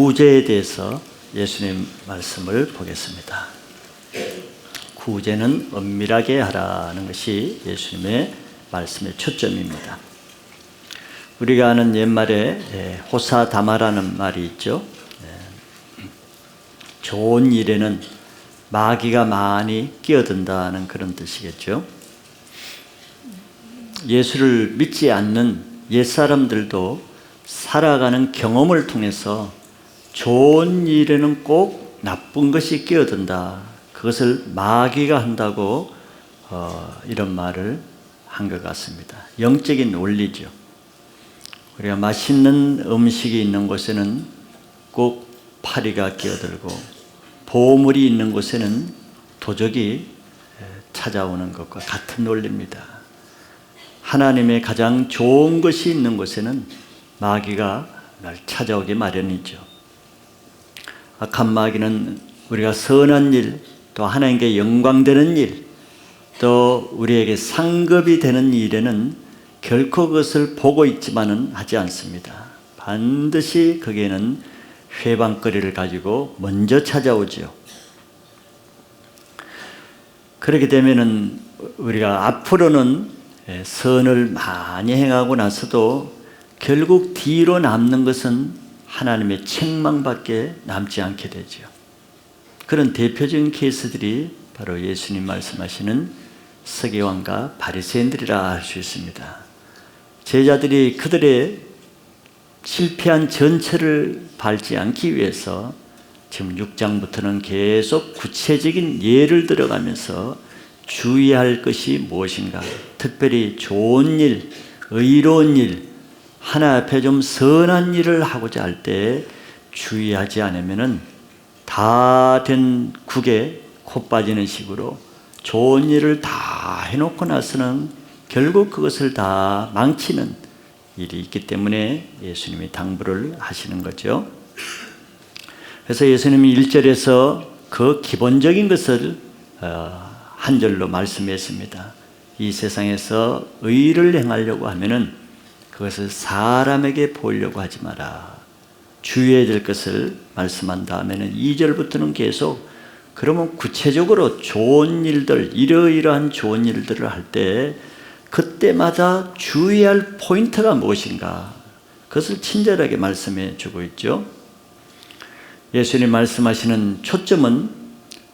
구제에 대해서 예수님 말씀을 보겠습니다. 구제는 은밀하게 하라는 것이 예수님의 말씀의 초점입니다. 우리가 아는 옛말에 호사다마라는 말이 있죠. 좋은 일에는 마귀가 많이 끼어든다는 그런 뜻이겠죠. 예수를 믿지 않는 옛사람들도 살아가는 경험을 통해서 좋은 일에는 꼭 나쁜 것이 끼어든다. 그것을 마귀가 한다고 이런 말을 한 것 같습니다. 영적인 원리죠. 우리가 맛있는 음식이 있는 곳에는 꼭 파리가 끼어들고 보물이 있는 곳에는 도적이 찾아오는 것과 같은 논리입니다. 하나님의 가장 좋은 것이 있는 곳에는 마귀가 날 찾아오기 마련이죠. 악한 마귀는 우리가 선한 일, 또 하나님께 영광되는 일, 또 우리에게 상급이 되는 일에는 결코 그것을 보고 있지만은 하지 않습니다. 반드시 거기에는 회방거리를 가지고 먼저 찾아오죠. 그렇게 되면은 우리가 앞으로는 선을 많이 행하고 나서도 결국 뒤로 남는 것은 하나님의 책망밖에 남지 않게 되죠. 그런 대표적인 케이스들이 바로 예수님 말씀하시는 서기관과 바리새인들이라 할 수 있습니다. 제자들이 그들의 실패한 전철을 밟지 않기 위해서 지금 6장부터는 계속 구체적인 예를 들어가면서 주의할 것이 무엇인가, 특별히 좋은 일, 의로운 일, 하나 앞에 좀 선한 일을 하고자 할 때 주의하지 않으면은 다 된 국에 코 빠지는 식으로 좋은 일을 다 해놓고 나서는 결국 그것을 다 망치는 일이 있기 때문에 예수님이 당부를 하시는 거죠. 그래서 예수님이 1절에서 그 기본적인 것을 한 절로 말씀했습니다. 이 세상에서 의를 행하려고 하면은 그것을 사람에게 보이려고 하지 마라. 주의해야 될 것을 말씀한 다음에는 2절부터는 계속 그러면 구체적으로 좋은 일들, 이러이러한 좋은 일들을 할 때 그때마다 주의할 포인트가 무엇인가, 그것을 친절하게 말씀해 주고 있죠. 예수님 말씀하시는 초점은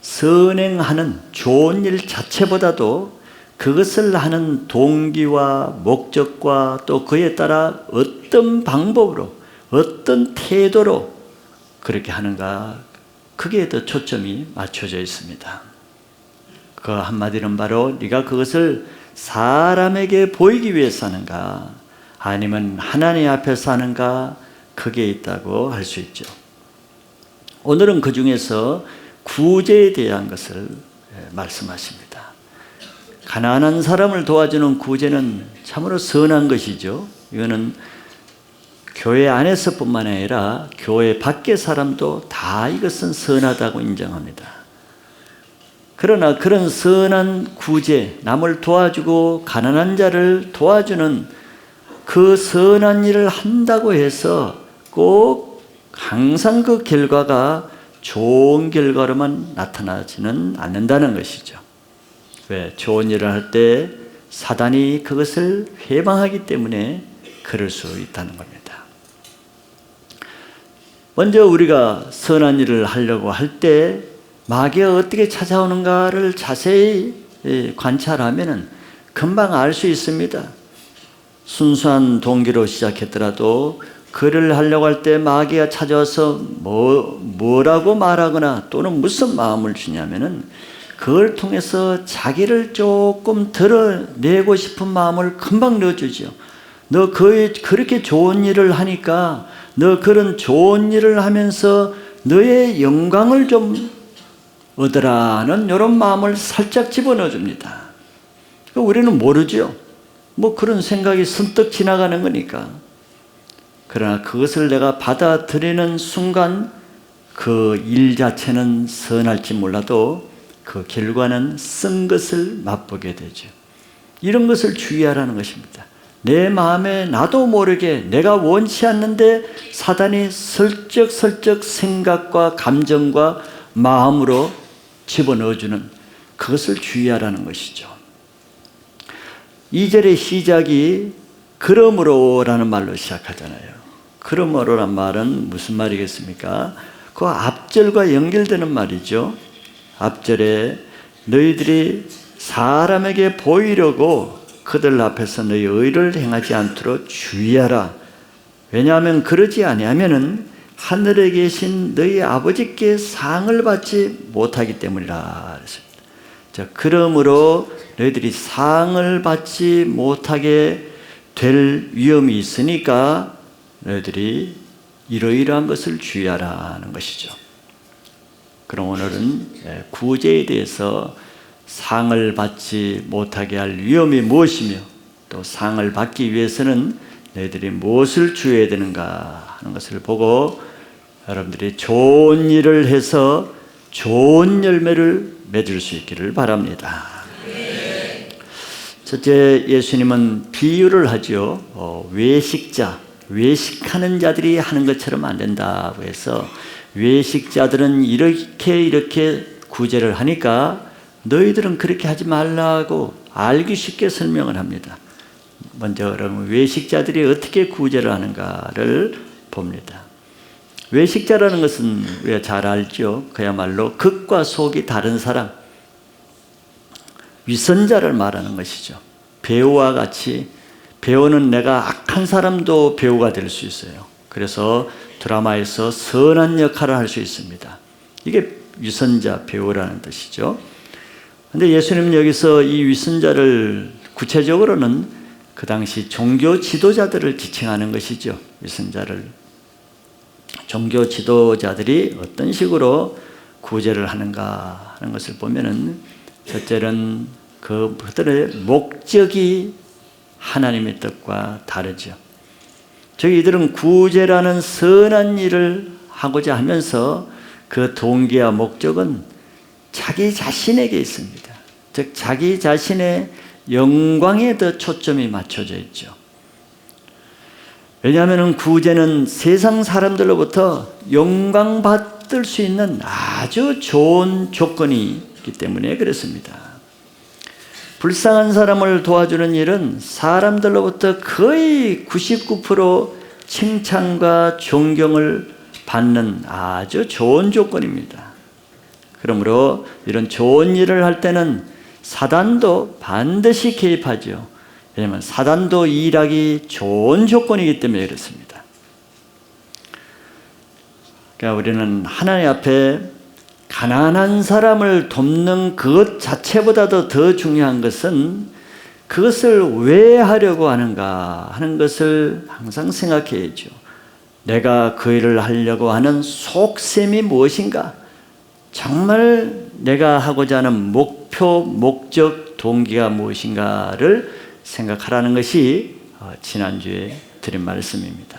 선행하는 좋은 일 자체보다도 그것을 하는 동기와 목적과 또 그에 따라 어떤 방법으로, 어떤 태도로 그렇게 하는가, 그게 더 초점이 맞춰져 있습니다. 그 한마디는 바로 네가 그것을 사람에게 보이기 위해서 하는가, 아니면 하나님 앞에서 하는가, 그게 있다고 할 수 있죠. 오늘은 그 중에서 구제에 대한 것을 말씀하십니다. 가난한 사람을 도와주는 구제는 참으로 선한 것이죠. 이거는 교회 안에서뿐만 아니라 교회 밖의 사람도 다 이것은 선하다고 인정합니다. 그러나 그런 선한 구제, 남을 도와주고 가난한 자를 도와주는 그 선한 일을 한다고 해서 꼭 항상 그 결과가 좋은 결과로만 나타나지는 않는다는 것이죠. 왜? 좋은 일을 할 때 사단이 그것을 회방하기 때문에 그럴 수 있다는 겁니다. 먼저 우리가 선한 일을 하려고 할 때 마귀가 어떻게 찾아오는가를 자세히 관찰하면 금방 알 수 있습니다. 순수한 동기로 시작했더라도 그를 하려고 할 때 마귀가 찾아와서 뭐라고 말하거나 또는 무슨 마음을 주냐면은 그걸 통해서 자기를 조금 드러내고 싶은 마음을 금방 넣어주죠. 너 그렇게 좋은 일을 하니까 너 그런 좋은 일을 하면서 너의 영광을 좀 얻으라는 이런 마음을 살짝 집어넣어 줍니다. 우리는 모르죠. 뭐 그런 생각이 선뜻 지나가는 거니까. 그러나 그것을 내가 받아들이는 순간 그 일 자체는 선할지 몰라도 그 결과는 쓴 것을 맛보게 되죠. 이런 것을 주의하라는 것입니다. 내 마음에 나도 모르게 내가 원치 않는데 사단이 슬쩍슬쩍 생각과 감정과 마음으로 집어넣어주는 그것을 주의하라는 것이죠. 2절의 시작이 그러므로라는 말로 시작하잖아요. 그러므로란 말은 무슨 말이겠습니까? 그 앞절과 연결되는 말이죠. 앞절에 너희들이 사람에게 보이려고 그들 앞에서 너희 의를 행하지 않도록 주의하라. 왜냐하면 그러지 아니하면은 하늘에 계신 너희 아버지께 상을 받지 못하기 때문이라. 자, 그러므로 너희들이 상을 받지 못하게 될 위험이 있으니까 너희들이 이러이러한 것을 주의하라는 것이죠. 그럼 오늘은 구제에 대해서 상을 받지 못하게 할 위험이 무엇이며 또 상을 받기 위해서는 너희들이 무엇을 주의해야 되는가 하는 것을 보고 여러분들이 좋은 일을 해서 좋은 열매를 맺을 수 있기를 바랍니다. 첫째, 예수님은 비유를 하죠. 외식하는 자들이 하는 것처럼 안 된다고 해서 외식자들은 이렇게 구제를 하니까 너희들은 그렇게 하지 말라고 알기 쉽게 설명을 합니다. 먼저 여러분 외식자들이 어떻게 구제를 하는가를 봅니다. 외식자라는 것은 우리가 잘 알죠. 그야말로 극과 속이 다른 사람, 위선자를 말하는 것이죠. 배우와 같이 배우는 내가 악한 사람도 배우가 될 수 있어요. 그래서 드라마에서 선한 역할을 할 수 있습니다. 이게 위선자, 배우라는 뜻이죠. 그런데 예수님은 여기서 이 위선자를 구체적으로는 그 당시 종교 지도자들을 지칭하는 것이죠. 위선자를. 종교 지도자들이 어떤 식으로 구제를 하는가 하는 것을 보면은 첫째는 그들의 목적이 하나님의 뜻과 다르죠. 즉 이들은 구제라는 선한 일을 하고자 하면서 그 동기와 목적은 자기 자신에게 있습니다. 즉 자기 자신의 영광에 더 초점이 맞춰져 있죠. 왜냐하면 구제는 세상 사람들로부터 영광받을 수 있는 아주 좋은 조건이 있기 때문에 그렇습니다. 불쌍한 사람을 도와주는 일은 사람들로부터 거의 99% 칭찬과 존경을 받는 아주 좋은 조건입니다. 그러므로 이런 좋은 일을 할 때는 사단도 반드시 개입하죠. 왜냐하면 사단도 일하기 좋은 조건이기 때문에 그렇습니다. 그러니까 우리는 하나님 앞에 가난한 사람을 돕는 그것 자체보다도 더 중요한 것은 그것을 왜 하려고 하는가 하는 것을 항상 생각해야죠. 내가 그 일을 하려고 하는 속셈이 무엇인가? 정말 내가 하고자 하는 목표, 목적, 동기가 무엇인가를 생각하라는 것이 지난주에 드린 말씀입니다.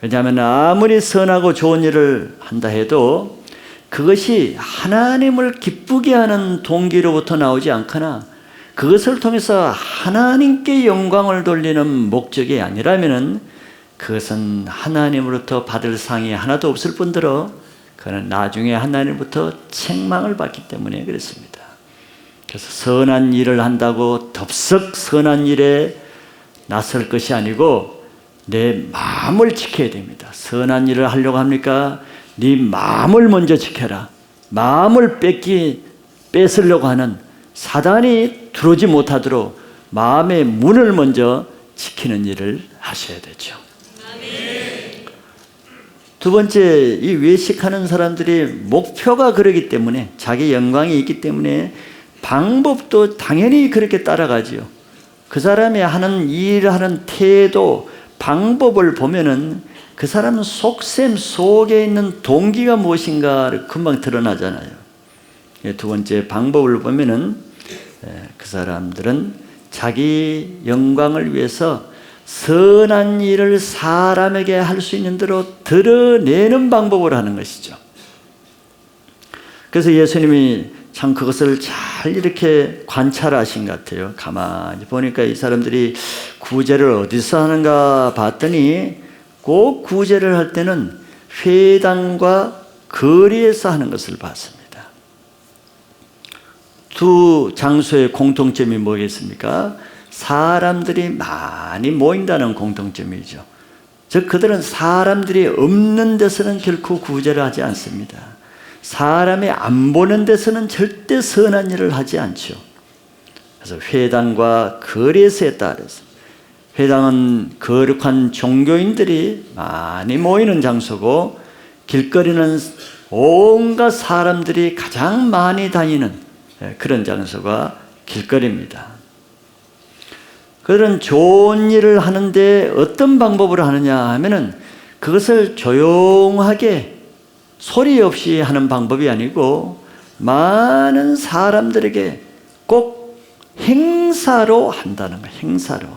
왜냐하면 아무리 선하고 좋은 일을 한다 해도 그것이 하나님을 기쁘게 하는 동기로부터 나오지 않거나 그것을 통해서 하나님께 영광을 돌리는 목적이 아니라면 그것은 하나님으로부터 받을 상이 하나도 없을 뿐더러 그는 나중에 하나님부터 책망을 받기 때문에 그렇습니다. 그래서 선한 일을 한다고 덥석 선한 일에 나설 것이 아니고 내 마음을 지켜야 됩니다. 선한 일을 하려고 합니까? 네 마음을 먼저 지켜라. 마음을 뺏으려고 하는 사단이 들어오지 못하도록 마음의 문을 먼저 지키는 일을 하셔야 되죠. 두 번째, 이 외식하는 사람들이 목표가 그러기 때문에 자기 영광이 있기 때문에 방법도 당연히 그렇게 따라가지요. 그 사람이 하는 일하는 태도, 방법을 보면은 그 사람은 속셈 속에 있는 동기가 무엇인가를 금방 드러나잖아요. 두 번째 방법을 보면은 그 사람들은 자기 영광을 위해서 선한 일을 사람에게 할 수 있는 대로 드러내는 방법을 하는 것이죠. 그래서 예수님이 참 그것을 잘 이렇게 관찰하신 것 같아요. 가만히 보니까 이 사람들이 구제를 어디서 하는가 봤더니 꼭 구제를 할 때는 회당과 거리에서 하는 것을 봤습니다. 두 장소의 공통점이 뭐겠습니까? 사람들이 많이 모인다는 공통점이죠. 즉 그들은 사람들이 없는 데서는 결코 구제를 하지 않습니다. 사람이 안 보는 데서는 절대 선한 일을 하지 않죠. 그래서 회당과 거리에서에 따라서, 회당은 거룩한 종교인들이 많이 모이는 장소고, 길거리는 온갖 사람들이 가장 많이 다니는 그런 장소가 길거리입니다. 그들은 좋은 일을 하는데 어떤 방법으로 하느냐 하면은 그것을 조용하게 소리 없이 하는 방법이 아니고 많은 사람들에게 꼭 행사로 한다는 거예요. 행사로.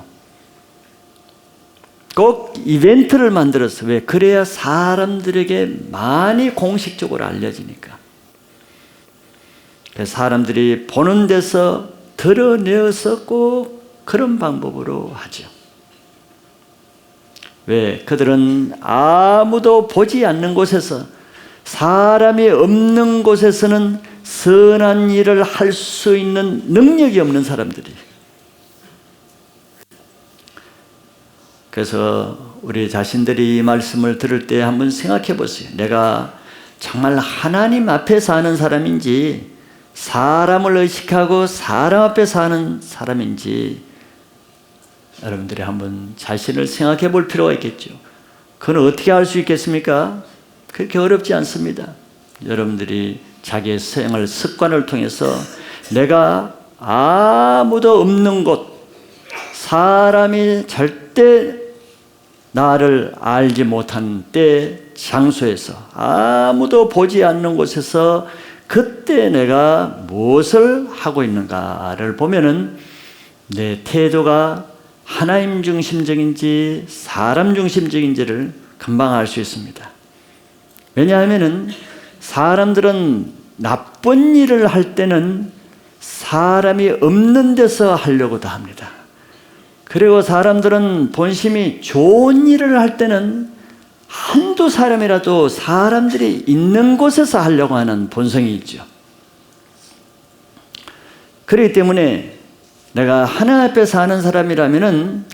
꼭 이벤트를 만들어서, 왜? 그래야 사람들에게 많이 공식적으로 알려지니까. 사람들이 보는 데서 드러내어서 꼭 그런 방법으로 하죠. 왜? 그들은 아무도 보지 않는 곳에서, 사람이 없는 곳에서는 선한 일을 할 수 있는 능력이 없는 사람들이. 그래서 우리 자신들이 이 말씀을 들을 때 한번 생각해 보세요. 내가 정말 하나님 앞에 사는 사람인지, 사람을 의식하고 사람 앞에 사는 사람인지 여러분들이 한번 자신을 생각해 볼 필요가 있겠죠. 그건 어떻게 알 수 있겠습니까? 그렇게 어렵지 않습니다. 여러분들이 자기의 생활 습관을 통해서 내가 아무도 없는 곳, 사람이 절대 나를 알지 못한 때, 장소에서, 아무도 보지 않는 곳에서 그때 내가 무엇을 하고 있는가를 보면은 내 태도가 하나님 중심적인지 사람 중심적인지를 금방 알 수 있습니다. 왜냐하면은 사람들은 나쁜 일을 할 때는 사람이 없는 데서 하려고 다 합니다. 그리고 사람들은 본심이 좋은 일을 할 때는 한두 사람이라도 사람들이 있는 곳에서 하려고 하는 본성이 있죠. 그렇기 때문에 내가 하나님 앞에 사는 사람이라면은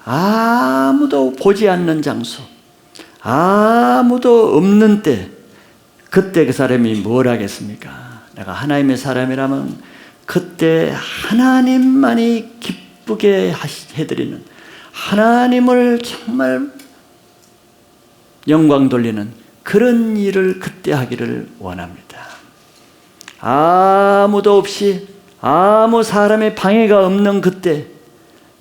아무도 보지 않는 장소, 아무도 없는 때, 그때 그 사람이 뭘 하겠습니까? 내가 하나님의 사람이라면 그때 하나님만이 기쁘게 해드리는, 하나님을 정말 영광 돌리는 그런 일을 그때 하기를 원합니다. 아무도 없이 아무 사람의 방해가 없는 그때,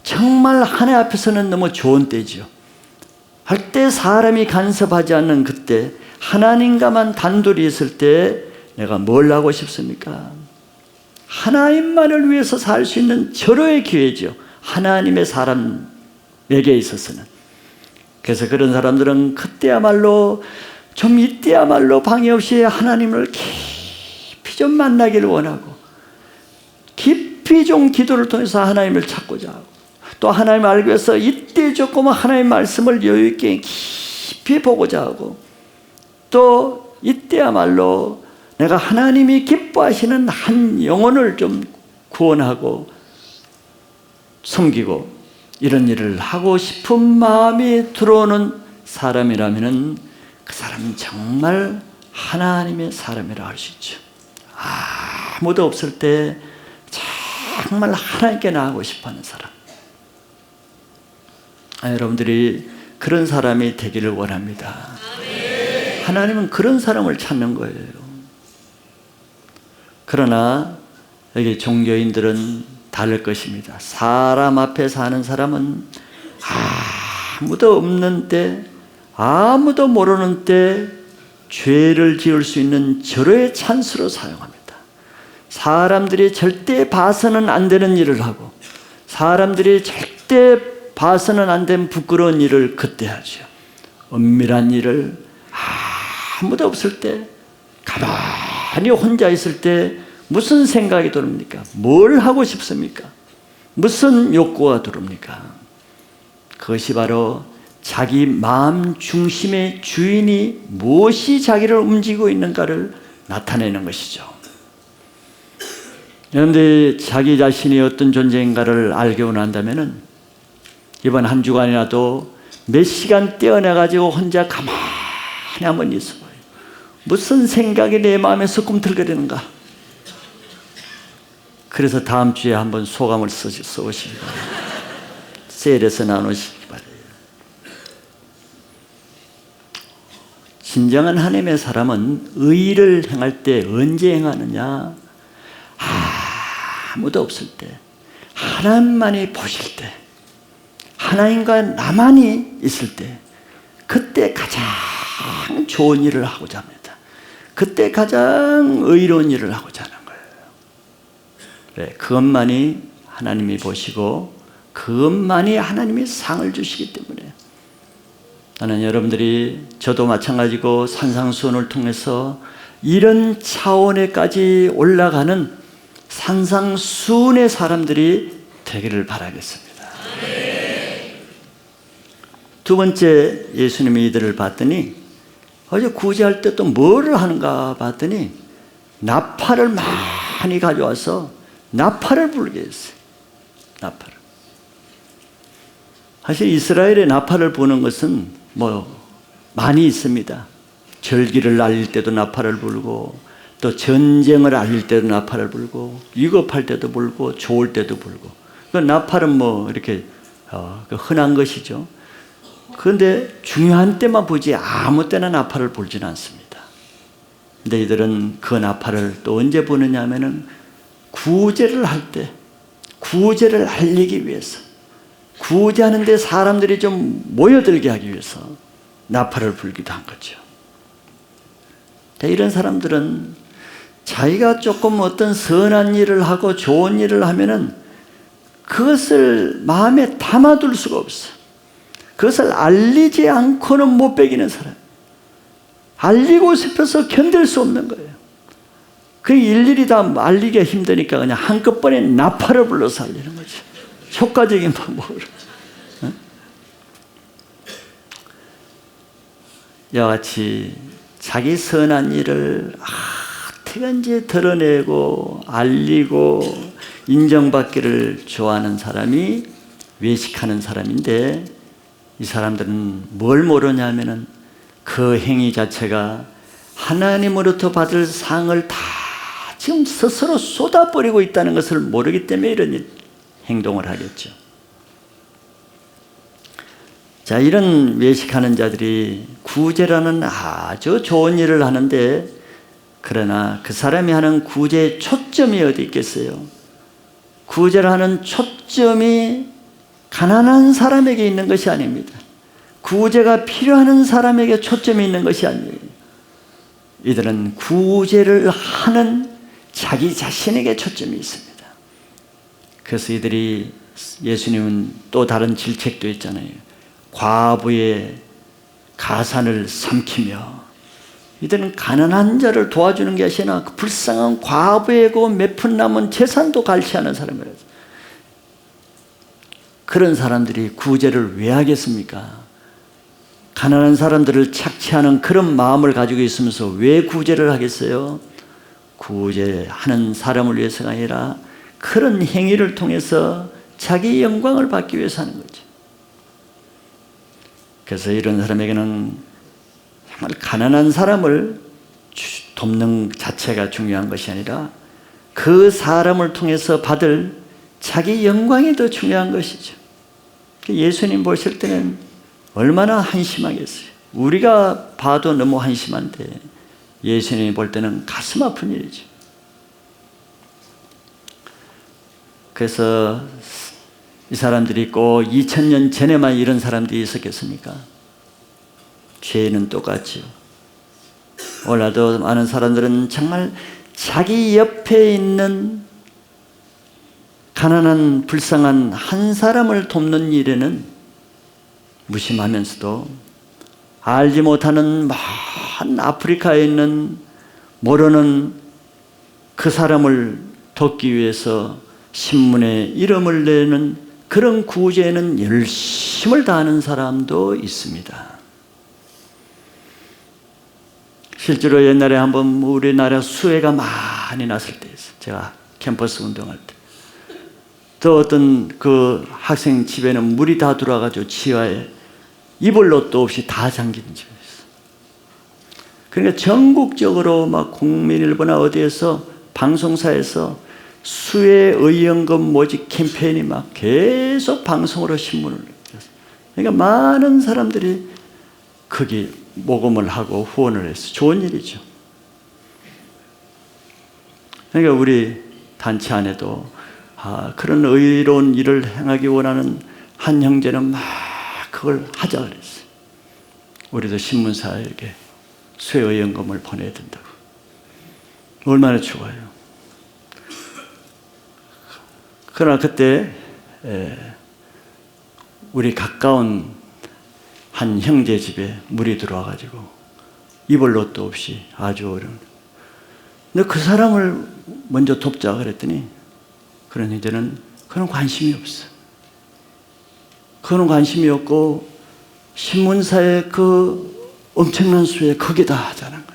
정말 하나님 앞에서는 너무 좋은 때죠. 절대 사람이 간섭하지 않는 그때, 하나님과만 단둘이 있을 때 내가 뭘 하고 싶습니까? 하나님만을 위해서 살 수 있는 절호의 기회죠. 하나님의 사람에게 있어서는. 그래서 그런 사람들은 그때야말로, 좀 이때야말로 방해 없이 하나님을 깊이 좀 만나기를 원하고, 깊이 좀 기도를 통해서 하나님을 찾고자 하고, 또 하나님을 알기 위해서 이때 조금 하나님의 말씀을 여유 있게 깊이 보고자 하고, 또 이때야말로 내가 하나님이 기뻐하시는 한 영혼을 좀 구원하고 섬기고 이런 일을 하고 싶은 마음이 들어오는 사람이라면 그 사람은 정말 하나님의 사람이라고 할 수 있죠. 아무도 없을 때 정말 하나님께 나가고 싶어하는 사람. 여러분들이 그런 사람이 되기를 원합니다. 하나님은 그런 사람을 찾는 거예요. 그러나 여기 종교인들은 다를 것입니다. 사람 앞에 사는 사람은 아무도 없는 때, 아무도 모르는 때 죄를 지을 수 있는 절호의 찬스로 사용합니다. 사람들이 절대 봐서는 안 되는 일을 하고, 사람들이 절대 봐서는 안 되는 부끄러운 일을 그때 하죠. 은밀한 일을 아무도 없을 때, 가만히 혼자 있을 때 무슨 생각이 들습니까? 뭘 하고 싶습니까? 무슨 욕구가 들습니까? 그것이 바로 자기 마음 중심의 주인이 무엇이 자기를 움직이고 있는가를 나타내는 것이죠. 여러분들이 자기 자신이 어떤 존재인가를 알게 원한다면 이번 한 주간이라도 몇 시간 떼어내가지고 혼자 가만히 한번 있어봐요. 무슨 생각이 내 마음에서 꿈틀거리는가? 그래서 다음 주에 한번 소감을 써오시기 바랍니다. 셀에서 나누시기 바랍니다. 진정한 하나님의 사람은 의를 행할 때 언제 행하느냐? 아무도 없을 때, 하나님만이 보실 때, 하나님과 나만이 있을 때, 그때 가장 좋은 일을 하고자 합니다. 그때 가장 의로운 일을 하고자 하는 거예요. 그래, 그것만이 하나님이 보시고 그것만이 하나님이 상을 주시기 때문에 나는 여러분들이, 저도 마찬가지고 산상수훈을 통해서 이런 차원에까지 올라가는 산상수훈의 사람들이 되기를 바라겠습니다. 두 번째, 예수님이 이들을 봤더니 어제 구제할 때 또 뭐를 하는가 봤더니 나팔을 많이 가져와서 나팔을 불게 했어요. 나팔을. 사실 이스라엘의 나팔을 부는 것은 많이 있습니다. 절기를 알릴 때도 나팔을 불고, 또 전쟁을 알릴 때도 나팔을 불고, 위급할 때도 불고, 좋을 때도 불고. 그 나팔은 이렇게 흔한 것이죠. 그런데 중요한 때만 부지 아무 때나 나팔을 불지는 않습니다. 근데 이들은 그 나팔을 또 언제 부느냐 하면은 구제를 할 때, 구제를 알리기 위해서, 구제하는데 사람들이 좀 모여들게 하기 위해서 나팔을 불기도 한 거죠. 이런 사람들은 자기가 조금 어떤 선한 일을 하고 좋은 일을 하면은 그것을 마음에 담아둘 수가 없어. 그것을 알리지 않고는 못 베기는 사람. 알리고 싶어서 견딜 수 없는 거예요. 그 일일이 다 알리기가 힘드니까 그냥 한꺼번에 나팔을 불러서 알리는 거죠. 효과적인 방법으로. 이와 같이 자기 선한 일을 어떻게든지 드러내고 알리고 인정받기를 좋아하는 사람이 외식하는 사람인데, 이 사람들은 뭘 모르냐면은 그 행위 자체가 하나님으로부터 받을 상을 다 지금 스스로 쏟아버리고 있다는 것을 모르기 때문에 이런 행동을 하겠죠. 자, 이런 외식하는 자들이 구제라는 아주 좋은 일을 하는데, 그러나 그 사람이 하는 구제의 초점이 어디 있겠어요? 구제를 하는 초점이 가난한 사람에게 있는 것이 아닙니다. 구제가 필요한 사람에게 초점이 있는 것이 아니에요. 이들은 구제를 하는 자기 자신에게 초점이 있습니다. 그래서 이들이, 예수님은 또 다른 질책도 있잖아요. 과부의 가산을 삼키며, 이들은 가난한 자를 도와주는 것이 아니라 그 불쌍한 과부의 그 몇 푼 남은 재산도 갈취하는 사람이라서, 그런 사람들이 구제를 왜 하겠습니까? 가난한 사람들을 착취하는 그런 마음을 가지고 있으면서 왜 구제를 하겠어요? 구제하는 사람을 위해서가 아니라 그런 행위를 통해서 자기 영광을 받기 위해서 하는 거죠. 그래서 이런 사람에게는 정말 가난한 사람을 돕는 자체가 중요한 것이 아니라 그 사람을 통해서 받을 자기 영광이 더 중요한 것이죠. 예수님 보실 때는 얼마나 한심하겠어요. 우리가 봐도 너무 한심한데 예수님이 볼 때는 가슴 아픈 일이죠. 그래서 이 사람들이 꼭 2000년 전에만 이런 사람들이 있었겠습니까? 죄는 똑같죠. 오늘도 많은 사람들은 정말 자기 옆에 있는 가난한 불쌍한 한 사람을 돕는 일에는 무심하면서도 알지 못하는 먼 아프리카에 있는 모르는 그 사람을 돕기 위해서 신문에 이름을 내는 그런 구제에는 열심을 다하는 사람도 있습니다. 실제로 옛날에 한번 우리나라 수해가 많이 났을 때 있어요. 제가 캠퍼스 운동할 때. 또 어떤 그 학생 집에는 물이 다 들어와가지고 지하에 입을 옷도 없이 다 잠기는 집이 있어요. 그러니까 전국적으로 막 국민일보나 어디에서 방송사에서 수해 의연금 모집 캠페인이 막 계속 방송으로 신문을 냈어요. 그러니까 많은 사람들이 거기 모금을 하고 후원을 했어요. 좋은 일이죠. 그러니까 우리 단체 안에도 그런 의로운 일을 행하기 원하는 한 형제는 막 그걸 하자 그랬어요. 우리도 신문사에게 수해 의연금을 보내야 된다고. 얼마나 좋아요. 그러나 그때 우리 가까운 한 형제 집에 물이 들어와가지고 입을 옷도 없이 아주 어려운. 근데 그 사람을 먼저 돕자 그랬더니 그런 형제는 그런 관심이 없어. 그런 관심이 없고 신문사의 그 엄청난 수에 거기다 하자는 거죠.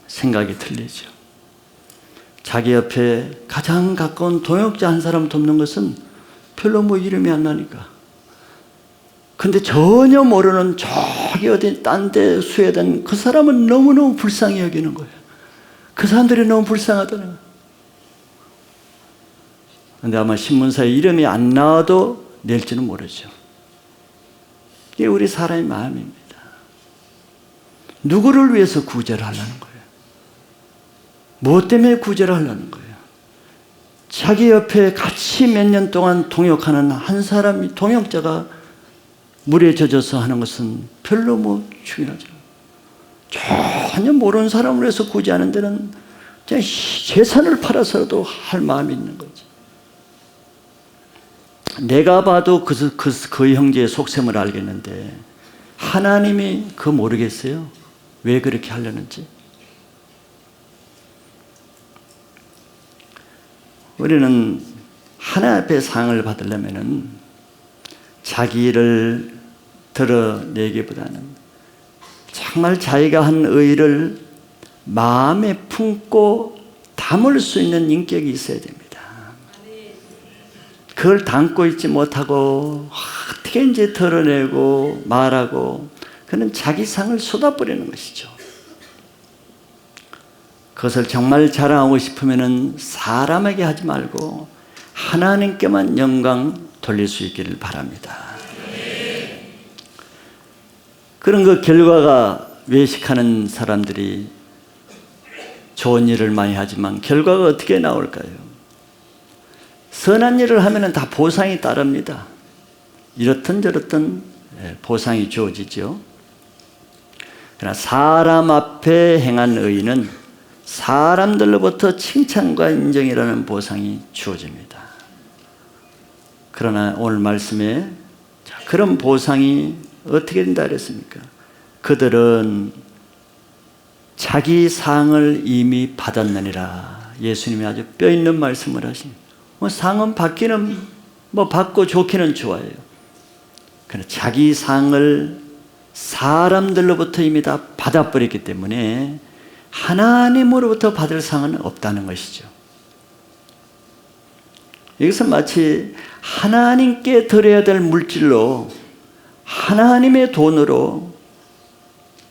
생각이 틀리죠. 자기 옆에 가장 가까운 동역자 한 사람 돕는 것은 별로 뭐 이름이 안 나니까. 근데 전혀 모르는 저기 어디 딴 데 수혜된 그 사람은 너무너무 불쌍히 여기는 거예요. 그 사람들이 너무 불쌍하다는 거예요. 근데 아마 신문사에 이름이 안 나와도 낼지는 모르죠. 이게 우리 사람의 마음입니다. 누구를 위해서 구제를 하려는 거예요? 무엇 때문에 구제를 하려는 거예요? 자기 옆에 같이 몇 년 동안 동역하는 한 사람이, 동역자가 물에 젖어서 하는 것은 별로 뭐 중요하지 않아요. 전혀 모르는 사람을 위해서 구제하는 데는 그냥 재산을 팔아서라도 할 마음이 있는 거지. 내가 봐도 그 형제의 속셈을 알겠는데 하나님이 그거 모르겠어요? 왜 그렇게 하려는지. 우리는 하나님 앞에 상을 받으려면은 자기 일을 드러내기보다는 정말 자기가 한 의를 마음에 품고 담을 수 있는 인격이 있어야 됩니다. 그걸 담고 있지 못하고 어떻게 이제 드러내고 말하고 그는 자기 상을 쏟아버리는 것이죠. 그것을 정말 자랑하고 싶으면 사람에게 하지 말고 하나님께만 영광 돌릴 수 있기를 바랍니다. 그런 그 결과가 외식하는 사람들이 좋은 일을 많이 하지만 결과가 어떻게 나올까요? 선한 일을 하면 다 보상이 따릅니다. 이렇든 저렇든 보상이 주어지죠. 그러나 사람 앞에 행한 의는 사람들로부터 칭찬과 인정이라는 보상이 주어집니다. 그러나 오늘 말씀에 그런 보상이 어떻게 된다 그랬습니까? 그들은 자기 상을 이미 받았느니라. 예수님이 아주 뼈 있는 말씀을 하십니다. 상은 받기는 받고 좋기는 좋아요. 그러나 자기 상을 사람들로부터 이미 다 받아버렸기 때문에 하나님으로부터 받을 상은 없다는 것이죠. 여기서 마치 하나님께 드려야 될 물질로 하나님의 돈으로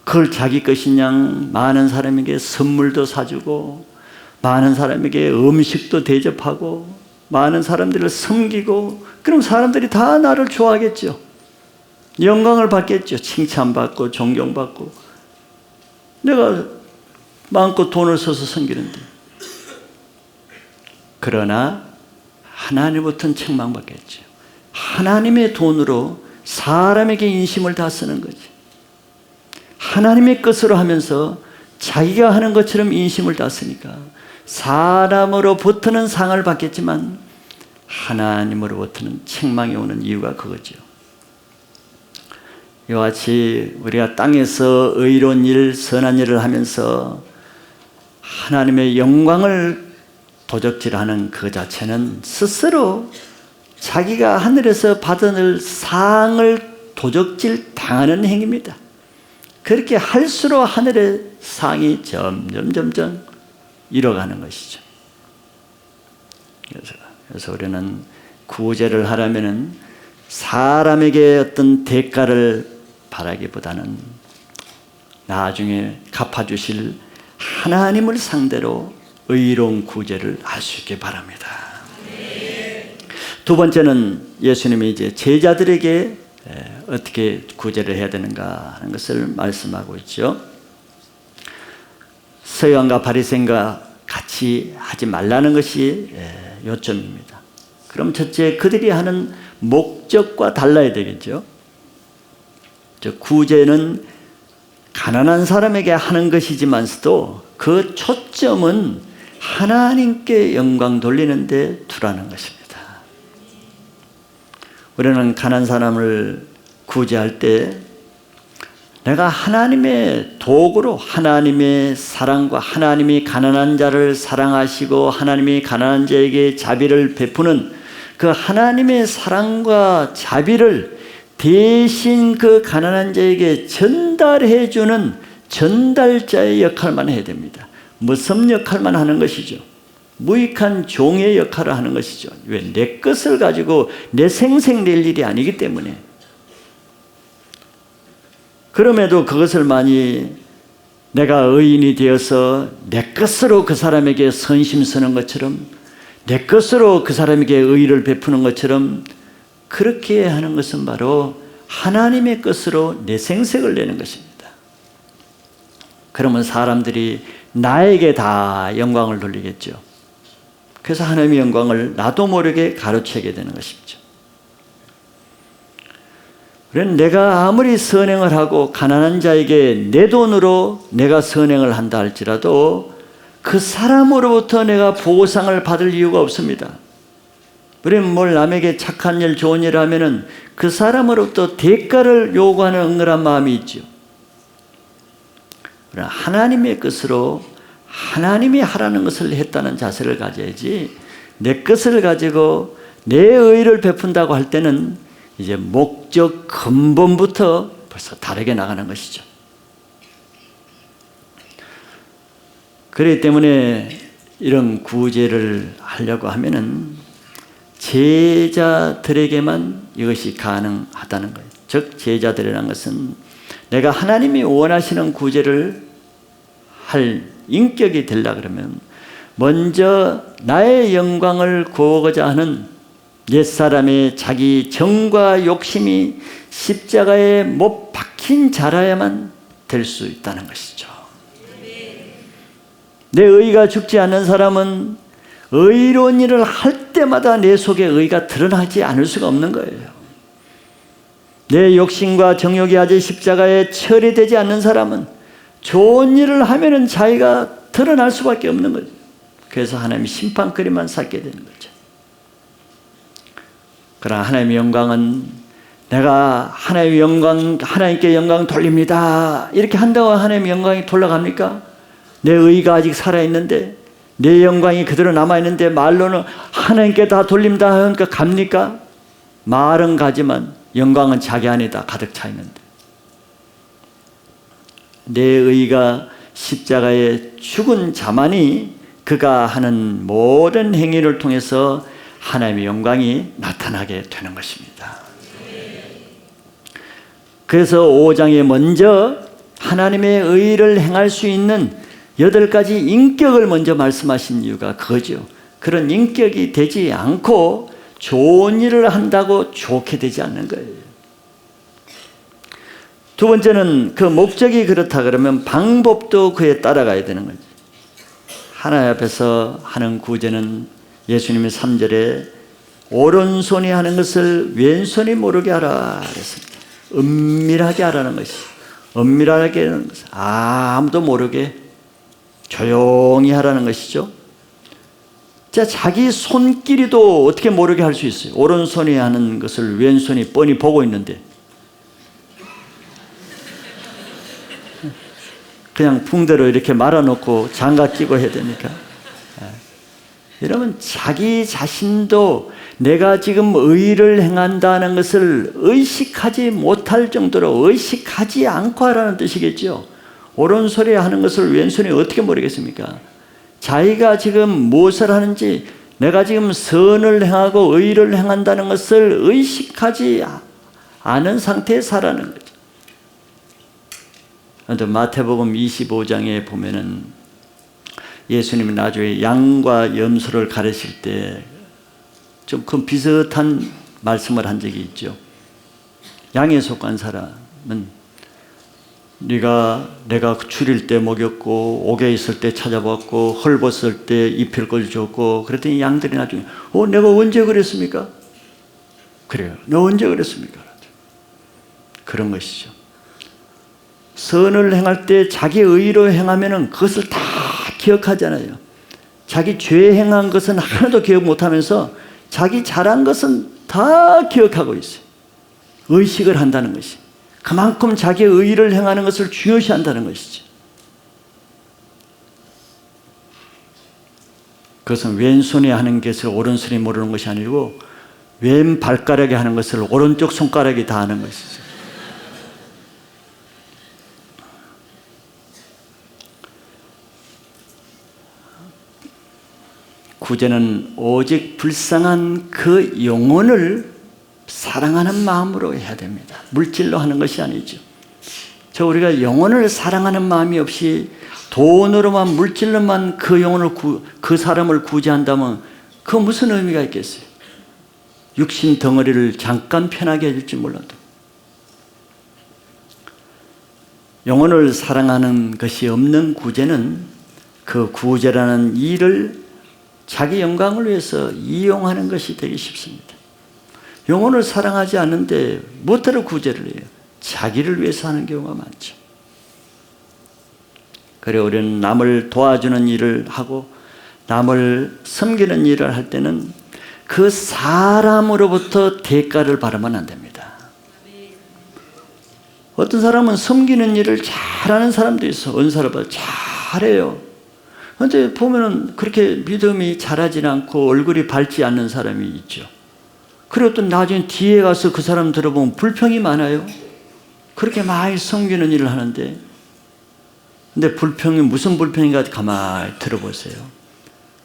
그걸 자기 것인 양 많은 사람에게 선물도 사주고 많은 사람에게 음식도 대접하고 많은 사람들을 섬기고 그럼 사람들이 다 나를 좋아하겠죠. 영광을 받겠죠. 칭찬받고 존경받고 내가 마음껏 돈을 써서 섬기는데. 그러나 하나님부터는 책망받겠죠. 하나님의 돈으로 사람에게 인심을 다 쓰는 거지. 하나님의 것으로 하면서 자기가 하는 것처럼 인심을 다 쓰니까 사람으로부터는 상을 받겠지만 하나님으로부터는 책망이 오는 이유가 그거죠. 이와 같이 우리가 땅에서 의로운 일, 선한 일을 하면서 하나님의 영광을 도적질하는 그 자체는 스스로 자기가 하늘에서 받은 상을 도적질 당하는 행위입니다. 그렇게 할수록 하늘의 상이 점점 잃어가는 것이죠. 그래서 우리는 구제를 하려면은 사람에게 어떤 대가를 바라기보다는 나중에 갚아주실 하나님을 상대로 의로운 구제를 할 수 있게 바랍니다. 두 번째는 예수님이 이제 제자들에게 어떻게 구제를 해야 되는가 하는 것을 말씀하고 있죠. 서기관과 바리새인과 같이 하지 말라는 것이 요점입니다. 그럼 첫째, 그들이 하는 목적과 달라야 되겠죠. 구제는 가난한 사람에게 하는 것이지만서도 그 초점은 하나님께 영광 돌리는 데 두라는 것입니다. 우리는 가난한 사람을 구제할 때 내가 하나님의 도구로 하나님의 사랑과 하나님이 가난한 자를 사랑하시고 하나님이 가난한 자에게 자비를 베푸는 그 하나님의 사랑과 자비를 대신 그 가난한 자에게 전달해 주는 전달자의 역할만 해야 됩니다. 무슨 역할만 하는 것이죠. 무익한 종의 역할을 하는 것이죠. 왜? 내 것을 가지고 내 생생 낼 일이 아니기 때문에. 그럼에도 그것을 많이 내가 의인이 되어서 내 것으로 그 사람에게 선심 쓰는 것처럼 내 것으로 그 사람에게 의의를 베푸는 것처럼 그렇게 하는 것은 바로 하나님의 것으로 내 생색을 내는 것입니다. 그러면 사람들이 나에게 다 영광을 돌리겠죠. 그래서 하나님의 영광을 나도 모르게 가로채게 되는 것이죠. 그래서 내가 아무리 선행을 하고 가난한 자에게 내 돈으로 내가 선행을 한다 할지라도 그 사람으로부터 내가 보상을 받을 이유가 없습니다. 우리는 뭘 남에게 착한 일, 좋은 일을 하면은 그 사람으로부터 대가를 요구하는 응얼한 마음이 있죠. 그러나 하나님의 것으로 하나님이 하라는 것을 했다는 자세를 가져야지 내 것을 가지고 내 의의를 베푼다고 할 때는 이제 목적 근본부터 벌써 다르게 나가는 것이죠. 그렇기 때문에 이런 구제를 하려고 하면은 제자들에게만 이것이 가능하다는 거예요. 즉 제자들이라는 것은 내가 하나님이 원하시는 구제를 할 인격이 되려고 그러면 먼저 나의 영광을 구하고자 하는 옛사람의 자기 정과 욕심이 십자가에 못 박힌 자라야만 될 수 있다는 것이죠. 내 의가 죽지 않는 사람은 의로운 일을 할 때마다 내 속에 의가 드러나지 않을 수가 없는 거예요. 내 욕심과 정욕이 아직 십자가에 처리되지 않는 사람은 좋은 일을 하면은 자기가 드러날 수밖에 없는 거죠. 그래서 하나님이 심판거리만 쌓게 되는 거죠. 그러나 하나님의 영광은 내가 하나님께 영광 돌립니다. 이렇게 한다고 하나님의 영광이 돌아갑니까? 내 의가 아직 살아있는데 내 영광이 그대로 남아있는데 말로는 하나님께 다 돌립니다 하니까 갑니까? 말은 가지만 영광은 자기 안에 다 가득 차 있는데 내 의가 십자가에 죽은 자만이 그가 하는 모든 행위를 통해서 하나님의 영광이 나타나게 되는 것입니다. 그래서 5장에 먼저 하나님의 의를 행할 수 있는 8가지 인격을 먼저 말씀하신 이유가 그거죠. 그런 인격이 되지 않고 좋은 일을 한다고 좋게 되지 않는 거예요. 두 번째는 그 목적이 그렇다 그러면 방법도 그에 따라가야 되는 거죠. 하나님 앞에서 하는 구제는 예수님이 3절에 오른손이 하는 것을 왼손이 모르게 하라 그랬습니다. 은밀하게 하라는 것이 은밀하게 하는 것은 아무도 모르게 조용히 하라는 것이죠. 자, 자기 손길이도 어떻게 모르게 할 수 있어요? 오른손이 하는 것을 왼손이 뻔히 보고 있는데 그냥 붕대로 이렇게 말아놓고 장갑 끼고 해야 되니까. 여러분, 자기 자신도 내가 지금 의를 행한다는 것을 의식하지 못할 정도로 의식하지 않고 하라는 뜻이겠죠. 오른손에 하는 것을 왼손이 어떻게 모르겠습니까? 자기가 지금 무엇을 하는지, 내가 지금 선을 행하고 의를 행한다는 것을 의식하지 않은 상태에 살아가는 거죠. 마태복음 25장에 보면은 예수님이 나중에 양과 염소를 가르칠 때 좀 그 비슷한 말씀을 한 적이 있죠. 양에 속한 사람은 내가 줄일 때 먹였고 옥에 있을 때 찾아봤고 헐벗을 때 입힐 걸 줬고, 그랬더니 양들이 나중에 내가 언제 그랬습니까? 그래요. 너 언제 그랬습니까? 그런 것이죠. 선을 행할 때 자기 의로 행하면은 그것을 다 기억하잖아요. 자기 죄 행한 것은 하나도 기억 못하면서 자기 잘한 것은 다 기억하고 있어요. 의식을 한다는 것이. 그만큼 자기의 의를 행하는 것을 중요시한다는 것이죠. 그것은 왼손에 하는 것을 오른손이 모르는 것이 아니고 왼 발가락에 하는 것을 오른쪽 손가락이 다 하는 것이죠. 구제는 오직 불쌍한 그 영혼을 사랑하는 마음으로 해야 됩니다. 물질로 하는 것이 아니죠. 우리가 영혼을 사랑하는 마음이 없이 돈으로만, 물질로만 그 영혼을 그 사람을 구제한다면 그 무슨 의미가 있겠어요? 육신 덩어리를 잠깐 편하게 해줄지 몰라도. 영혼을 사랑하는 것이 없는 구제는 그 구제라는 일을 자기 영광을 위해서 이용하는 것이 되기 쉽습니다. 영혼을 사랑하지 않는데 무엇으로 구제를 해요? 자기를 위해서 하는 경우가 많죠. 그래, 우리는 남을 도와주는 일을 하고 남을 섬기는 일을 할 때는 그 사람으로부터 대가를 바라면 안 됩니다. 어떤 사람은 섬기는 일을 잘하는 사람도 있어. 은사를 받아 잘해요. 그런데 보면은 그렇게 믿음이 자라지 않고 얼굴이 밝지 않는 사람이 있죠. 그리고 또 나중에 뒤에 가서 그 사람 들어보면 불평이 많아요. 그렇게 많이 섬기는 일을 하는데, 근데 불평이 무슨 불평인가 가만히 들어보세요.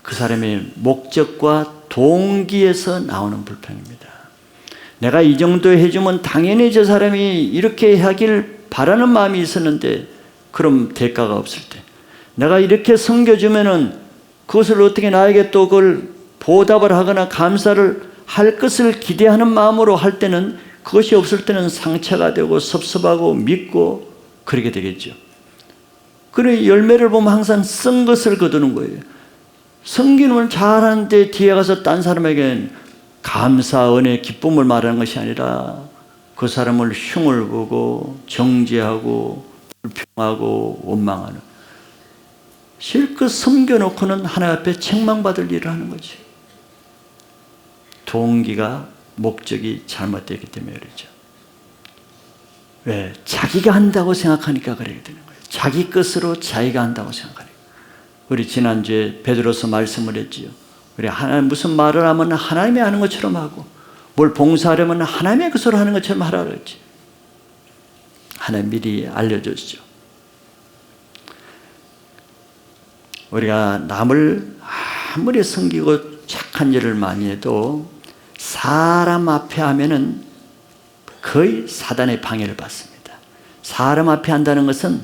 그 사람의 목적과 동기에서 나오는 불평입니다. 내가 이 정도 해주면 당연히 저 사람이 이렇게 하길 바라는 마음이 있었는데, 그럼 대가가 없을 때, 내가 이렇게 섬겨주면은 그것을 어떻게 나에게 또 그걸 보답을 하거나 감사를 할 것을 기대하는 마음으로 할 때는, 그것이 없을 때는 상처가 되고 섭섭하고 밉고 그렇게 되겠죠. 그래, 열매를 보면 항상 쓴 것을 거두는 거예요. 섬기는 잘하는데 뒤에 가서 딴 사람에게 감사, 은혜, 기쁨을 말하는 것이 아니라 그 사람을 흉을 보고 정죄하고 불평하고 원망하는, 실컷 섬겨놓고는 하나님 앞에 책망받을 일을 하는 거지. 동기가, 목적이 잘못되기 때문에 그렇죠. 왜? 자기가 한다고 생각하니까 그렇게 되는 거예요. 자기 것으로 자기가 한다고 생각하니까. 우리 지난주에 베드로서 말씀을 했지요. 우리 하나님 무슨 말을 하면 하나님이 하는 것처럼 하고, 뭘 봉사하려면 하나님의 것으로 하는 것처럼 하라 그랬지. 하나님 미리 알려줬죠. 우리가 남을 아무리 섬기고 착한 일을 많이 해도 사람 앞에 하면은 거의 사단의 방해를 받습니다. 사람 앞에 한다는 것은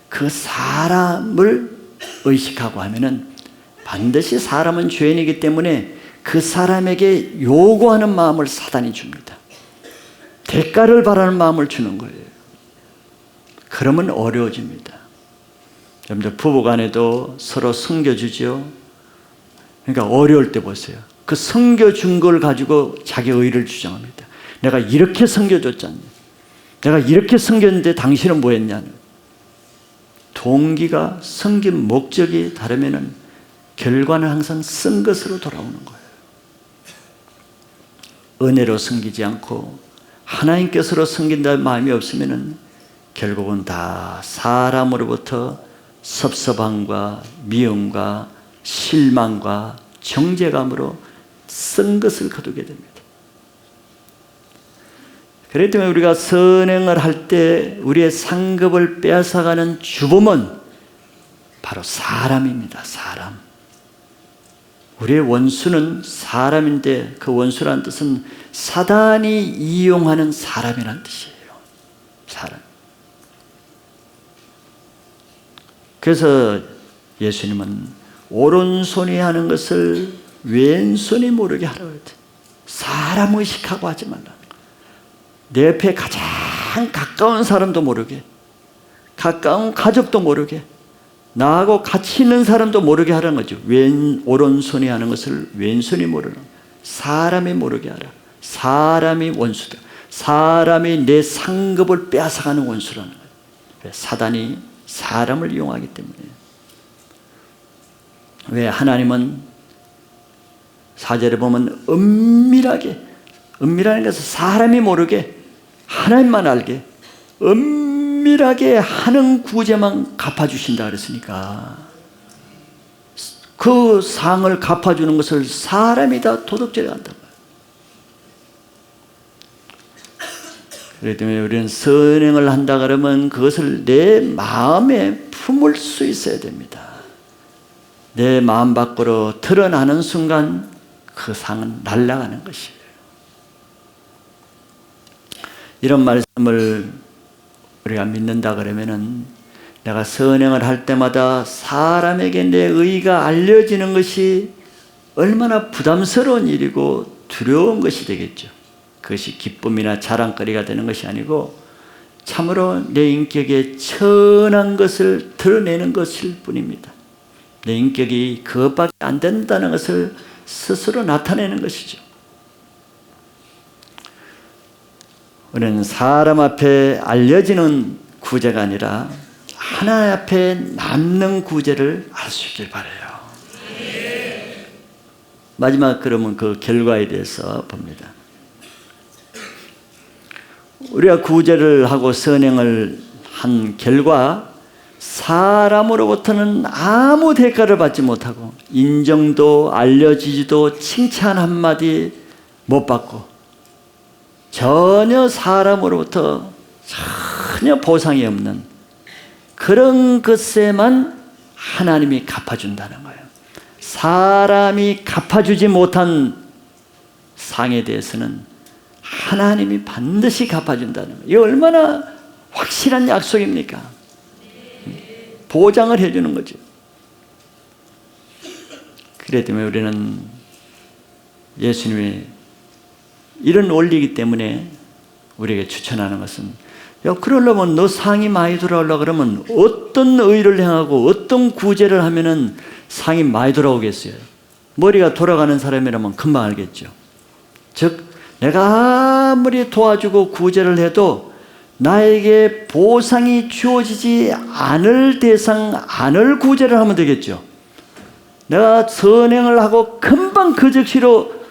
그 사람을 의식하고 하면은 반드시 사람은 죄인이기 때문에 그 사람에게 요구하는 마음을 사단이 줍니다. 대가를 바라는 마음을 주는 거예요. 그러면 어려워집니다. 여러분들 부부간에도 서로 섬겨주죠. 그러니까 어려울 때 보세요. 그 섬겨준 걸 가지고 자기 의의를 주장합니다. 내가 이렇게 섬겨줬잖니. 내가 이렇게 섬겼는데 당신은 뭐 했냐는. 동기가, 섬긴 목적이 다르면은 결과는 항상 쓴 것으로 돌아오는 거예요. 은혜로 섬기지 않고 하나님께서로 섬긴다는 마음이 없으면은 결국은 다 사람으로부터 섭섭함과 미움과 실망과 정죄감으로 쓴 것을 거두게 됩니다. 그렇기 때문에 우리가 선행을 할 때 우리의 상급을 빼앗아가는 주범은 바로 사람입니다. 사람. 우리의 원수는 사람인데 그 원수라는 뜻은 사단이 이용하는 사람이라는 뜻이에요. 사람. 그래서 예수님은 오른손이 하는 것을 왼손이 모르게 하라고 했대요. 사람 의식하고 하지 말라. 내 옆에 가장 가까운 사람도 모르게, 가까운 가족도 모르게, 나하고 같이 있는 사람도 모르게 하라는 거죠. 오른손이 하는 것을 왼손이 모르는, 사람이 모르게 하라. 사람이 원수다. 사람이 내 상급을 빼앗아가는 원수라는 거예요. 사단이 사람을 이용하기 때문에. 왜 하나님은 4절에 보면 은밀하게, 은밀하는 것은 사람이 모르게 하나님만 알게 은밀하게 하는 구제만 갚아주신다 그랬으니까 그 상을 갚아주는 것을 사람이 다 도덕질해 간다고. 그렇기 때문에 우리는 선행을 한다 그러면 그것을 내 마음에 품을 수 있어야 됩니다. 내 마음 밖으로 드러나는 순간 그 상은 날아가는 것이에요. 이런 말씀을 우리가 믿는다 그러면은 내가 선행을 할 때마다 사람에게 내 의가 알려지는 것이 얼마나 부담스러운 일이고 두려운 것이 되겠죠. 그것이 기쁨이나 자랑거리가 되는 것이 아니고 참으로 내 인격에 천한 것을 드러내는 것일 뿐입니다. 내 인격이 그것밖에 안 된다는 것을 스스로 나타내는 것이죠. 우리는 사람 앞에 알려지는 구제가 아니라 하나님 앞에 남는 구제를 알 수 있길 바라요. 마지막 그러면 그 결과에 대해서 봅니다. 우리가 구제를 하고 선행을 한 결과 사람으로부터는 아무 대가를 받지 못하고 인정도 알려지지도 칭찬 한마디 못 받고 전혀 사람으로부터 전혀 보상이 없는 그런 것에만 하나님이 갚아준다는 거예요. 사람이 갚아주지 못한 상에 대해서는 하나님이 반드시 갚아준다는 거예요. 이게 얼마나 확실한 약속입니까? 보장을 해주는 거죠. 그렇기 때문에 우리는 예수님의 이런 원리이기 때문에 우리에게 추천하는 것은 야, 그러려면 너 상이 많이 돌아오려고 그러면 어떤 의를 행하고 어떤 구제를 하면은 상이 많이 돌아오겠어요? 머리가 돌아가는 사람이라면 금방 알겠죠. 즉 내가 아무리 도와주고 구제를 해도 나에게 보상이 주어지지 않을 대상, 않을 구제를 하면 되겠죠. 내가 선행을 하고 금방 그 즉시로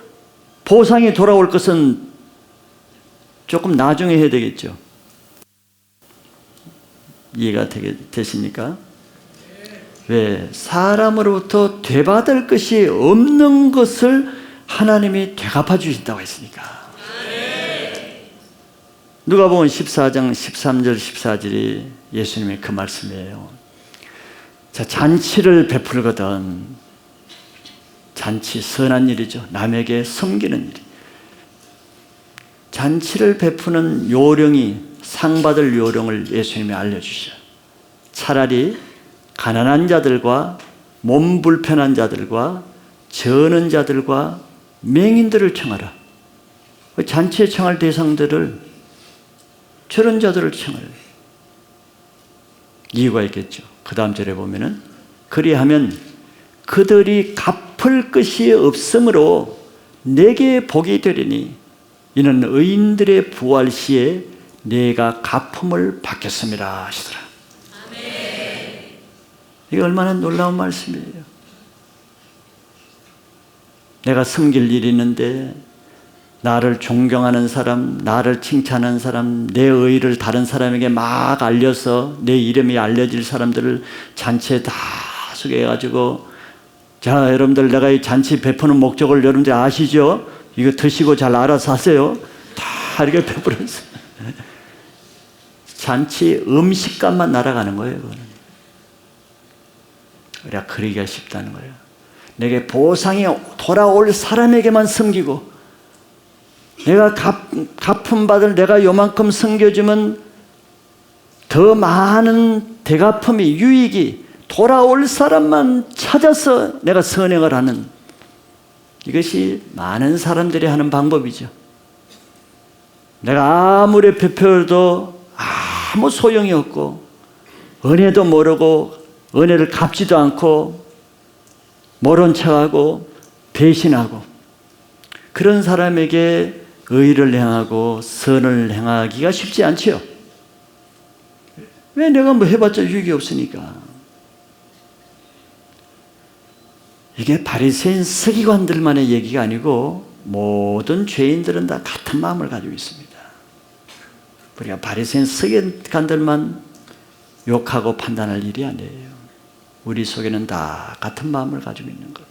보상이 돌아올 것은 조금 나중에 해야 되겠죠. 이해가 되십니까? 왜? 사람으로부터 되받을 것이 없는 것을 하나님이 되갚아 주신다고 했으니까. 누가복음 14장 13절 14절이 예수님의 그 말씀이에요. 자, 잔치를 베풀거든. 잔치 선한 일이죠. 남에게 섬기는 일. 잔치를 베푸는 요령이 상 받을 요령을 예수님이 알려주셔요. 차라리 가난한 자들과 몸 불편한 자들과 저는 자들과 맹인들을 청하라. 잔치에 청할 대상들을 저런 자들을 청하라. 이유가 있겠죠. 그 다음 절에 보면은 그리하면 그들이 갚을 것이 없으므로 내게 복이 되리니 이는 의인들의 부활 시에 내가 갚음을 받겠습니다 하시더라. 아멘. 이게 얼마나 놀라운 말씀이에요. 내가 섬길 일이 있는데 나를 존경하는 사람, 나를 칭찬하는 사람, 내 의의를 다른 사람에게 막 알려서 내 이름이 알려질 사람들을 잔치에 다 소개해가지고, 자, 여러분들 내가 이 잔치 베푸는 목적을 여러분들 아시죠? 이거 드시고 잘 알아서 하세요. 다 이렇게 베풀었어요. 잔치 음식값만 날아가는 거예요. 그거는. 우리가 그러기가 쉽다는 거예요. 내게 보상이 돌아올 사람에게만 섬기고, 내가 갚음 받을 내가 요만큼 섬겨주면 더 많은 대갚음이, 유익이 돌아올 사람만 찾아서 내가 선행을 하는, 이것이 많은 사람들이 하는 방법이죠. 내가 아무리 베풀어도 아무 소용이 없고, 은혜도 모르고 은혜를 갚지도 않고 모른 척하고 배신하고, 그런 사람에게 의의를 행하고 선을 행하기가 쉽지 않지요. 왜? 내가 뭐 해봤자 유익이 없으니까. 이게 바리새인 서기관들만의 얘기가 아니고 모든 죄인들은 다 같은 마음을 가지고 있습니다. 우리가 바리새인 서기관들만 욕하고 판단할 일이 아니에요. 우리 속에는 다 같은 마음을 가지고 있는 것.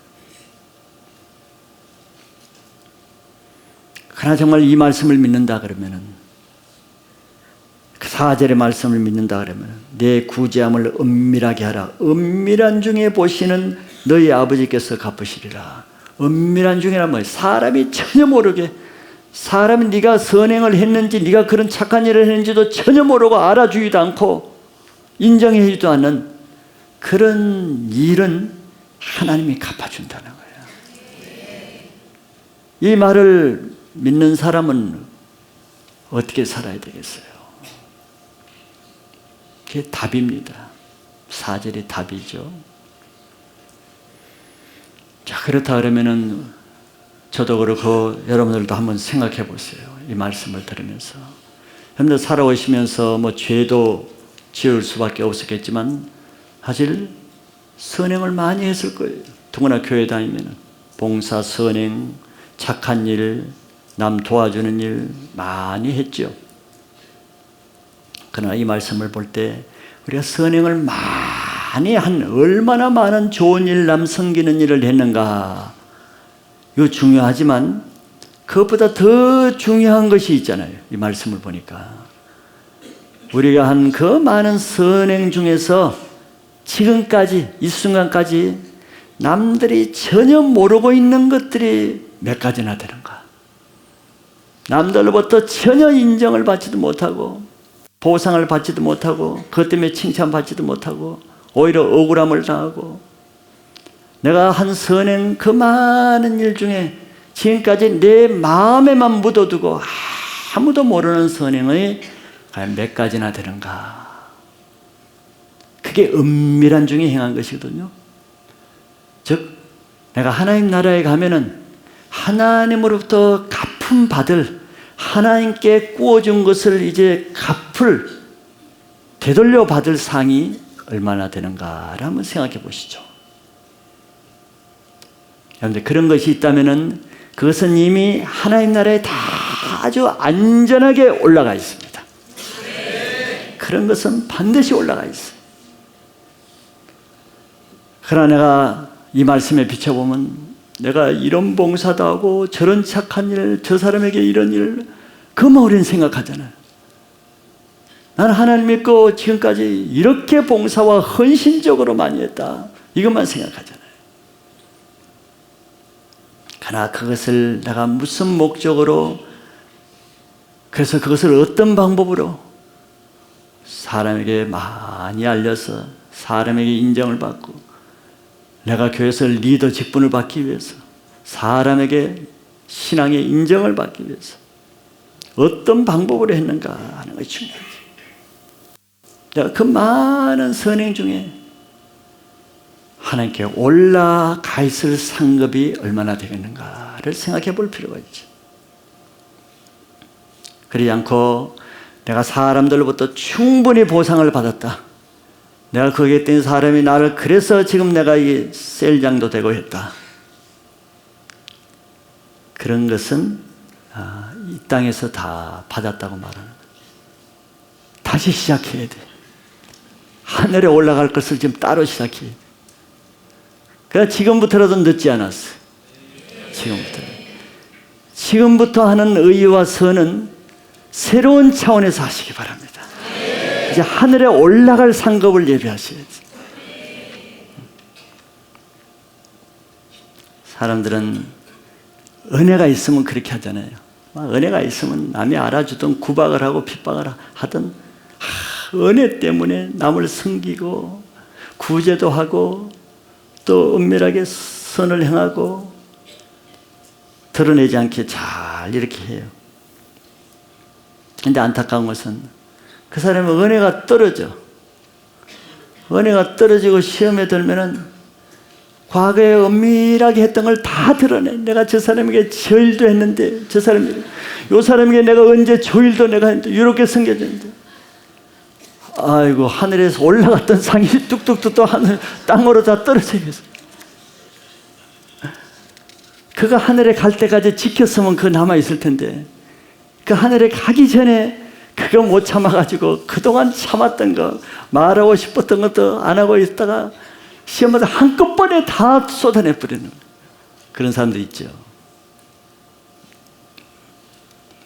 그러나 정말 이 말씀을 믿는다 그러면은, 그 4절의 말씀을 믿는다 그러면은, 내 구제함을 은밀하게 하라. 은밀한 중에 보시는 너희 아버지께서 갚으시리라. 은밀한 중이란 뭐예요? 사람이 전혀 모르게, 사람이 네가 선행을 했는지, 네가 그런 착한 일을 했는지도 전혀 모르고 알아주지도 않고 인정해주지도 않는 그런 일은 하나님이 갚아준다는 거예요. 이 말을 믿는 사람은 어떻게 살아야 되겠어요? 그게 답입니다. 4절이 답이죠. 자, 그렇다 그러면은 저도 그렇고 여러분들도 한번 생각해 보세요. 이 말씀을 들으면서. 여러분들 살아오시면서 뭐 죄도 지을 수밖에 없었겠지만 사실 선행을 많이 했을 거예요. 더구나 교회 다니면은 봉사, 선행, 착한 일, 남 도와주는 일 많이 했죠. 그러나 이 말씀을 볼 때 우리가 선행을 많이 한, 얼마나 많은 좋은 일, 남 섬기는 일을 했는가, 이거 중요하지만 그것보다 더 중요한 것이 있잖아요. 이 말씀을 보니까 우리가 한 그 많은 선행 중에서 지금까지 이 순간까지 남들이 전혀 모르고 있는 것들이 몇 가지나 되는가. 남들로부터 전혀 인정을 받지도 못하고 보상을 받지도 못하고 그것 때문에 칭찬받지도 못하고 오히려 억울함을 당하고, 내가 한 선행 그 많은 일 중에 지금까지 내 마음에만 묻어두고 아무도 모르는 선행이 과연 몇 가지나 되는가. 그게 은밀한 중에 행한 것이거든요. 즉 내가 하나님 나라에 가면은 하나님으로부터 갚음 받을, 하나님께 구워준 것을 이제 갚을, 되돌려 받을 상이 얼마나 되는가를 한번 생각해 보시죠. 여러분들 그런 것이 있다면은 그것은 이미 하나님 나라에 다 아주 안전하게 올라가 있습니다. 그런 것은 반드시 올라가 있어요. 그러나 내가 이 말씀에 비춰보면 내가 이런 봉사도 하고 저런 착한 일, 저 사람에게 이런 일, 그만 우리는 생각하잖아요. 나는 하나님 믿고 지금까지 이렇게 봉사와 헌신적으로 많이 했다, 이것만 생각하잖아요. 그러나 그것을 내가 무슨 목적으로, 그래서 그것을 어떤 방법으로 사람에게 많이 알려서 사람에게 인정을 받고, 내가 교회에서 리더 직분을 받기 위해서, 사람에게 신앙의 인정을 받기 위해서 어떤 방법으로 했는가 하는 것이 중요하지. 내가 그 많은 선행 중에 하나님께 올라가 있을 상급이 얼마나 되겠는가를 생각해 볼 필요가 있죠. 그러지 않고 내가 사람들로부터 충분히 보상을 받았다, 내가 거기에 있던 사람이 나를 그래서 지금 내가 이 셀장도 되고 했다, 그런 것은 이 땅에서 다 받았다고 말하는 거예요. 다시 시작해야 돼. 하늘에 올라갈 것을 지금 따로 시작해야 돼. 그러니까 지금부터라도 늦지 않았어요. 지금부터 하는 의와 선은 새로운 차원에서 하시기 바랍니다. 이제 하늘에 올라갈 상급을 예비하셔야지. 사람들은 은혜가 있으면 그렇게 하잖아요. 은혜가 있으면 남이 알아주든 구박을 하고 핍박을 하든 은혜 때문에 남을 섬기고 구제도 하고 또 은밀하게 선을 행하고 드러내지 않게 잘 이렇게 해요. 근데 안타까운 것은 그 사람의 은혜가 떨어져. 은혜가 떨어지고 시험에 들면은 과거에 은밀하게 했던 걸 다 드러내. 내가 저 사람에게 저 일도 했는데, 요 사람에게 내가 언제 저 일도 내가 했는데, 이렇게 섬겨졌는데. 아이고, 하늘에서 올라갔던 상이 뚝뚝뚝 하늘, 땅으로 다 떨어져 있어. 그가 하늘에 갈 때까지 지켰으면 그거 남아있을 텐데, 그 하늘에 가기 전에 그거 못 참아가지고 그동안 참았던 거, 말하고 싶었던 것도 안 하고 있다가 시험마다 한꺼번에 다 쏟아내버리는 그런 사람들 있죠.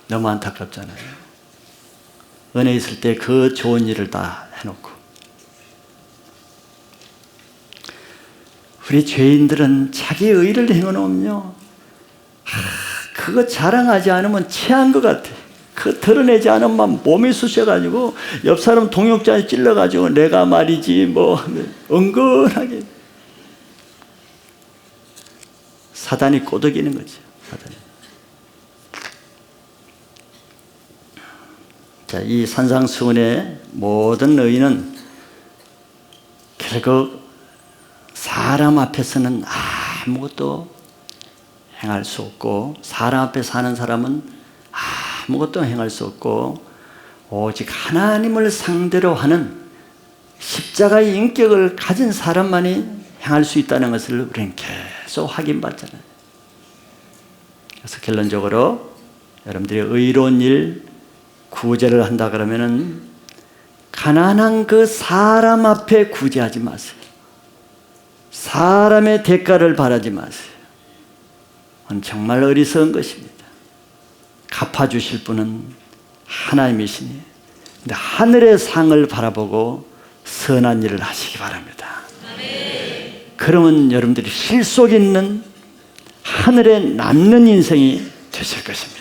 너무 안타깝잖아요. 은혜 있을 때 그 좋은 일을 다 해놓고. 우리 죄인들은 자기 의를 행해놓으면요, 그거 자랑하지 않으면 체한 것 같아. 그 드러내지 않으면 몸이 쑤셔가지고 옆 사람 동역자에 찔러가지고 내가 말이지 뭐 은근하게 사단이 꼬드기는 거죠. 사단이. 자, 이 산상수훈의 모든 의는 결국 사람 앞에서는 아무것도 행할 수 없고, 사람 앞에 사는 사람은 아무것도 행할 수 없고, 오직 하나님을 상대로 하는 십자가의 인격을 가진 사람만이 행할 수 있다는 것을 우리는 계속 확인받잖아요. 그래서 결론적으로 여러분들이 의로운 일, 구제를 한다 그러면은 가난한 그 사람 앞에 구제하지 마세요. 사람의 대가를 바라지 마세요. 그건 정말 어리석은 것입니다. 갚아주실 분은 하나님이시니, 근데 하늘의 상을 바라보고 선한 일을 하시기 바랍니다. 그러면 여러분들이 실속 있는 하늘에 남는 인생이 되실 것입니다.